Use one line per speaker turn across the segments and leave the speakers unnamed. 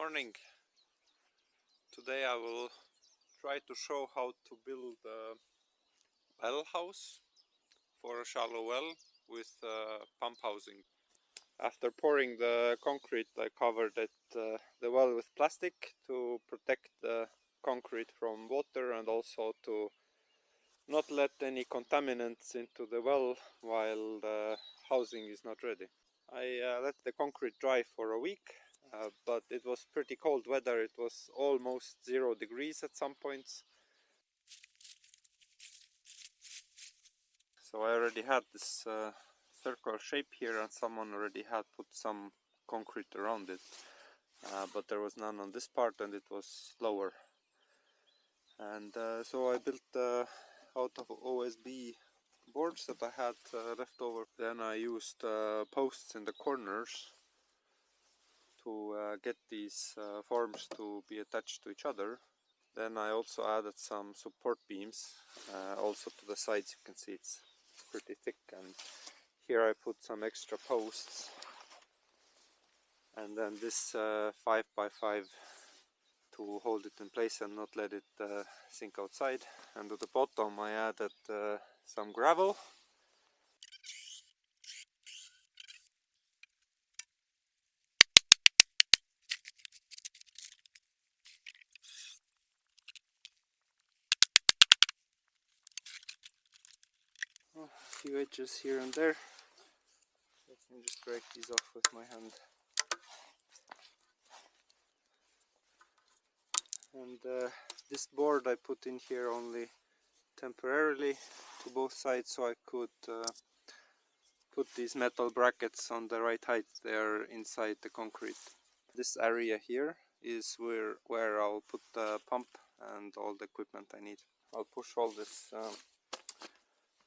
morning. Today I will try to show how to build a well house for a shallow well with pump housing. After pouring the concrete, I covered the well with plastic to protect the concrete from water and also to not let any contaminants into the well while the housing is not ready. I let the concrete dry for a week. But it was pretty cold weather. It was almost 0 degrees at some points. So I already had this circular shape here, and someone already had put some concrete around it. But there was none on this part, and it was lower. And so I built out of OSB boards that I had left over. Then I used posts in the corners to get these forms to be attached to each other. Then I also added some support beams also to the sides. You can see it's pretty thick, and here I put some extra posts, and then this 5x5 to hold it in place and not let it sink outside. And at the bottom I added some gravel. A few edges here and there. Let me just break these off with my hand. And this board I put in here only temporarily to both sides, so I could put these metal brackets on the right height. They are inside the concrete. This area here is where I'll put the pump and all the equipment I need. I'll push all this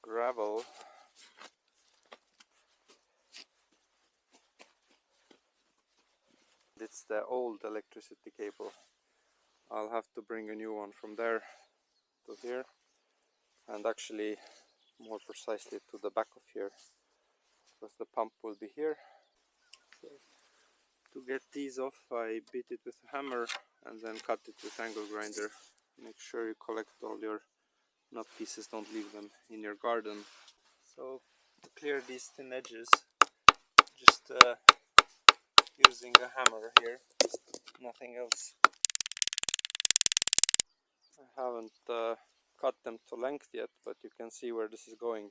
gravel It's the old electricity cable. I'll have to bring a new one from there to here, and actually more precisely to the back of here, because the pump will be here. So to get these off, I beat it with a hammer and then cut it with angle grinder. Make sure you collect all your nut pieces, don't leave them in your garden. So to clear these thin edges, just using a hammer here, nothing else. I haven't cut them to length yet, but you can see where this is going.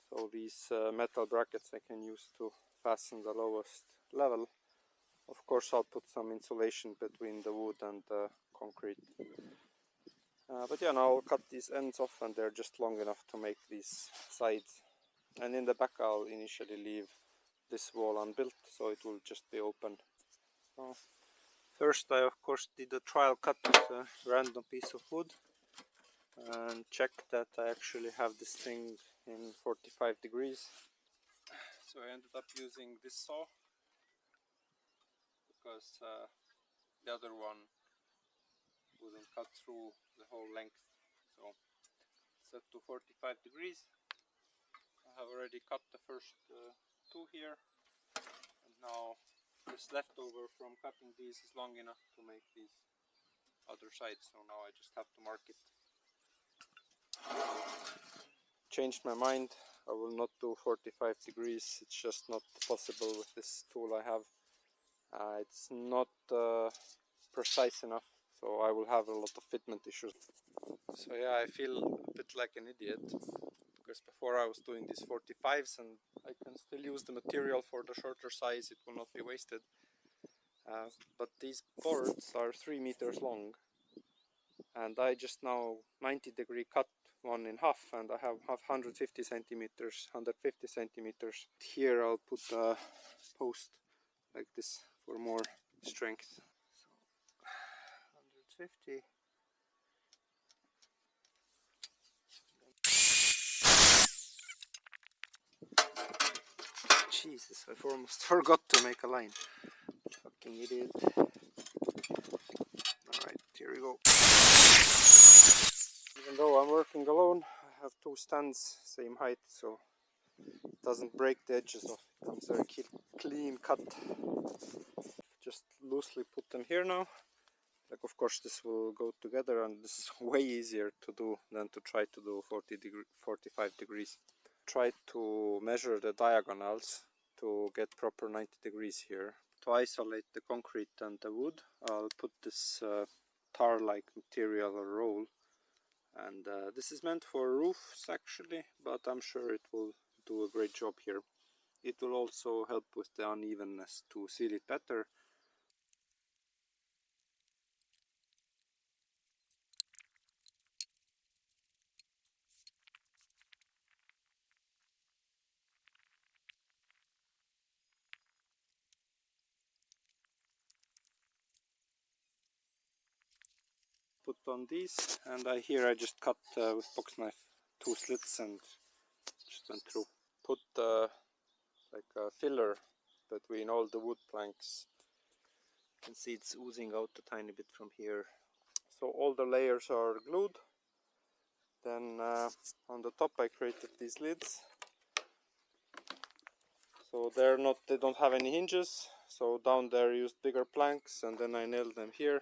So these metal brackets I can use to fasten the lowest level. Of course I'll put some insulation between the wood and the concrete. But yeah, now I'll cut these ends off, and they're just long enough to make these sides. And in the back I'll initially leave this wall unbuilt, so it will just be open. So first I of course did a trial cut with a random piece of wood and checked that I actually have this thing in 45 degrees. So I ended up using this saw because the other one wouldn't cut through the whole length. So set to 45 degrees. I have already cut the first two here, and now this leftover from cutting these is long enough to make these other sides, so now I just have to mark it. Changed my mind. I will not do 45 degrees, it's just not possible with this tool I have. It's not precise enough, so I will have a lot of fitment issues. So yeah, I feel a bit like an idiot, because before I was doing these 45s and I can still use the material for the shorter size, it will not be wasted. But these boards are 3 meters long, and I just now 90-degree cut one in half, and I have 150 centimeters, 150 centimeters. Here I'll put a post like this for more strength. So 150. Jesus, I almost forgot to make a line. Fucking idiot. Alright, here we go. Even though I'm working alone, I have two stands, same height, so it doesn't break the edges off. It comes very clean cut. just loosely put them here now. Like, of course this will go together, and this is way easier to do than to try to do 45 degrees. Try to measure the diagonals to get proper 90 degrees here. To isolate the concrete and the wood, I'll put this tar-like material or roll, and this is meant for roofs actually, but I'm sure it will do a great job here. It will also help with the unevenness to seal it better. Put on these, and here I just cut with box knife 2 slits and just went through. Put like a filler between all the wood planks. You can see it's oozing out a tiny bit from here. So all the layers are glued. Then on the top I created these lids. So they don't have any hinges. So down there I used bigger planks, and then I nailed them here.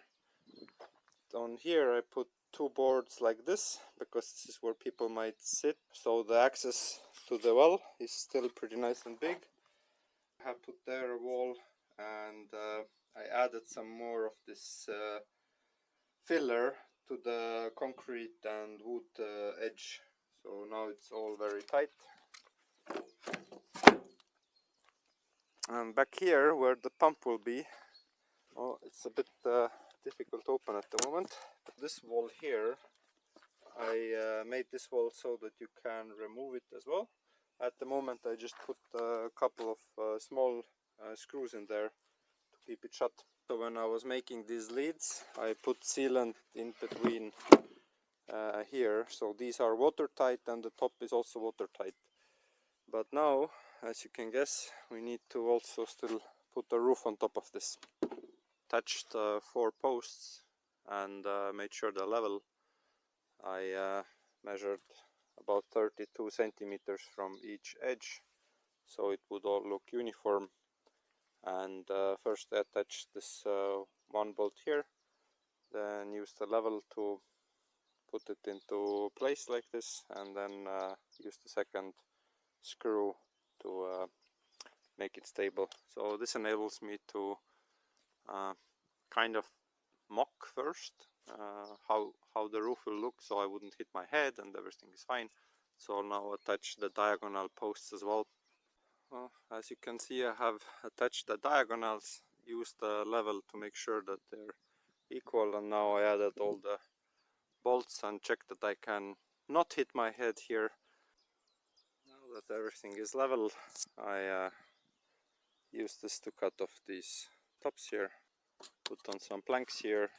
Down here I put 2 boards like this, because this is where people might sit. So the access to the well is still pretty nice and big. I have put there a wall, and I added some more of this filler to the concrete and wood edge. So now it's all very tight. And back here where the pump will be, oh, it's a bit difficult to open at the moment. But this wall here, I made this wall so that you can remove it as well. At the moment I just put a couple of small screws in there to keep it shut. So when I was making these leads, I put sealant in between here, so these are watertight and the top is also watertight. But now, as you can guess, we need to also still put a roof on top of this. Attached 4 posts and made sure they're level. I measured about 32 centimeters from each edge, so it would all look uniform. And first I attached this 1 bolt here, then used a level to put it into place like this, and then used the second screw to make it stable. So this enables me to kind of mock first how the roof will look, so I wouldn't hit my head and everything is fine. So I'll now attach the diagonal posts as well. Well, as you can see, I have attached the diagonals, used the level to make sure that they're equal, and now I added all the bolts and checked that I can not hit my head here. Now that everything is level, I use this to cut off these tops here, put on some planks here,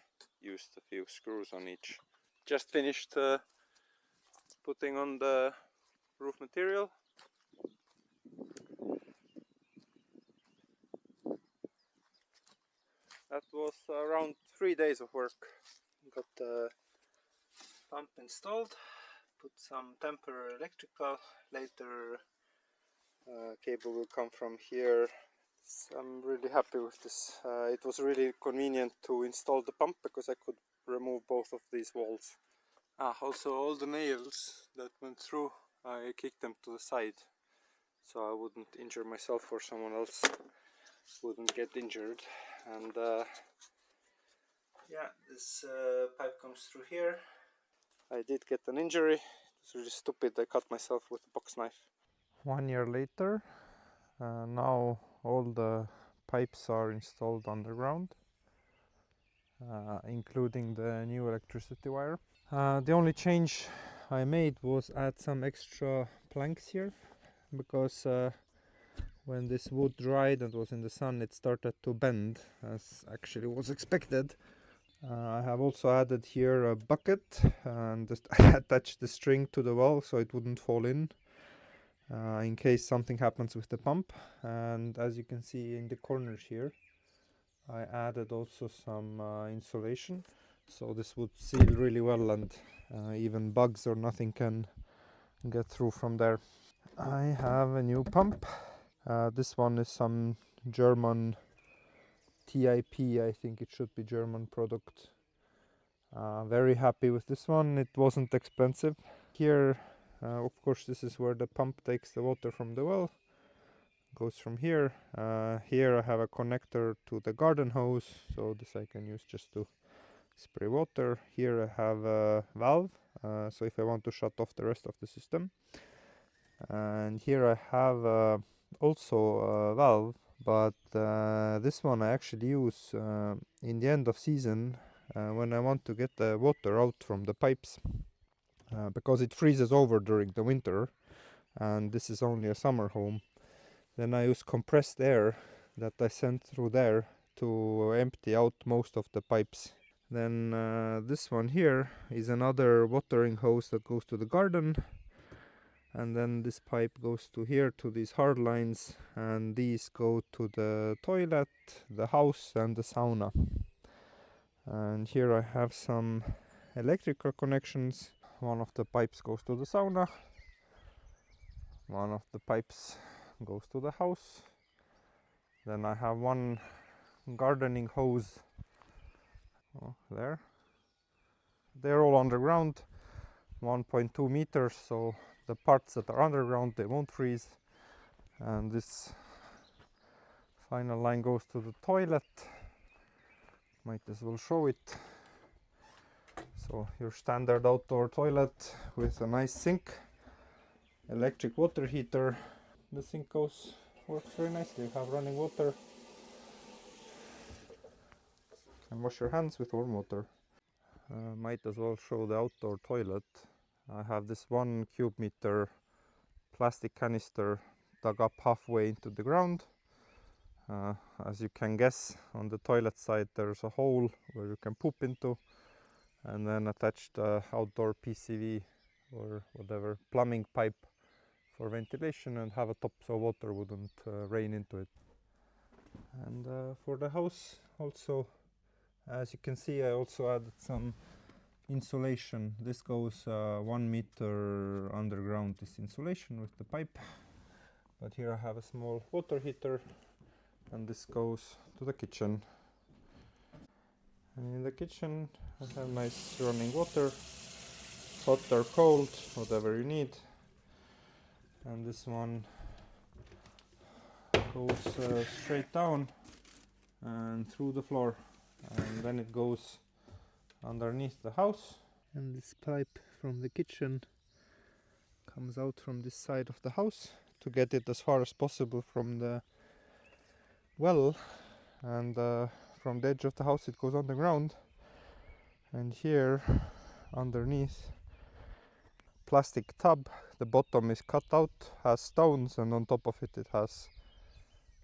used a few screws on each. Just finished putting on the roof material. That was around 3 days of work. Got the pump installed, put some temporary electrical, later cable will come from here. So I'm really happy with this. It was really convenient to install the pump because I could remove both of these walls. Also all the nails that went through, I kicked them to the side so I wouldn't injure myself or someone else wouldn't get injured. And yeah, this pipe comes through here. I did get an injury. It's really stupid. I cut myself with a box knife. 1 year later, now all the pipes are installed underground, including the new electricity wire. The only change I made was add some extra planks here, because when this wood dried and was in the sun, it started to bend, as actually was expected. I have also added here a bucket and just attached the string to the well so it wouldn't fall in case something happens with the pump. And as you can see in the corners here, I added also some insulation, so this would seal really well, and even bugs or nothing can get through from there. I have a new pump. This one is some German TIP, I think it should be German product. Very happy with this one. It wasn't expensive. Here, of course, this is where the pump takes the water from the well. Goes from here. Here I have a connector to the garden hose, so this I can use just to spray water. Here I have a valve, so if I want to shut off the rest of the system. And here I have also a valve, but this one I actually use in the end of season when I want to get the water out from the pipes, because it freezes over during the winter and this is only a summer home. Then I use compressed air that I send through there to empty out most of the pipes. Then this one here is another watering hose that goes to the garden, and then this pipe goes to here to these hard lines, and these go to the toilet, the house and the sauna. And here I have some electrical connections. One of the pipes goes to the sauna, one of the pipes goes to the house. Then I have one gardening hose there. They're all underground, 1.2 meters, so the parts that are underground, they won't freeze. And this final line goes to the toilet. Might as well show it. So your standard outdoor toilet with a nice sink, electric water heater. The sink works very nicely. You have running water. And wash your hands with warm water. Might as well show the outdoor toilet. I have this 1 cube meter plastic canister dug up halfway into the ground. As you can guess, on the toilet side there's a hole where you can poop into, and then attached outdoor PCV or whatever plumbing pipe for ventilation and have a top so water wouldn't rain into it. And for the house also, as you can see, I also added some insulation. This goes 1 meter underground, this insulation with the pipe. But here I have a small water heater, and this goes to the kitchen. And in the kitchen I have nice running water, hot or cold, whatever you need. And this one goes straight down and through the floor, and then it goes underneath the house. And this pipe from the kitchen comes out from this side of the house to get it as far as possible from the well, and from the edge of the house it goes underground. And here underneath, plastic tub, the bottom is cut out, has stones, and on top of it it has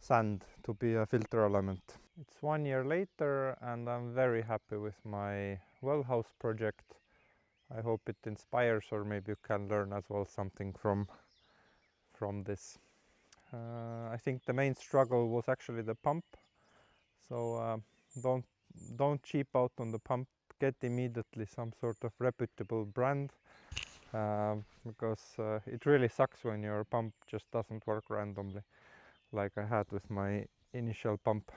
sand to be a filter element. It's 1 year later and I'm very happy with my well house project. I hope it inspires, or maybe you can learn as well something from this. I think the main struggle was actually the pump, so don't cheap out on the pump. Get immediately some sort of reputable brand, because it really sucks when your pump just doesn't work randomly, like I had with my initial pump.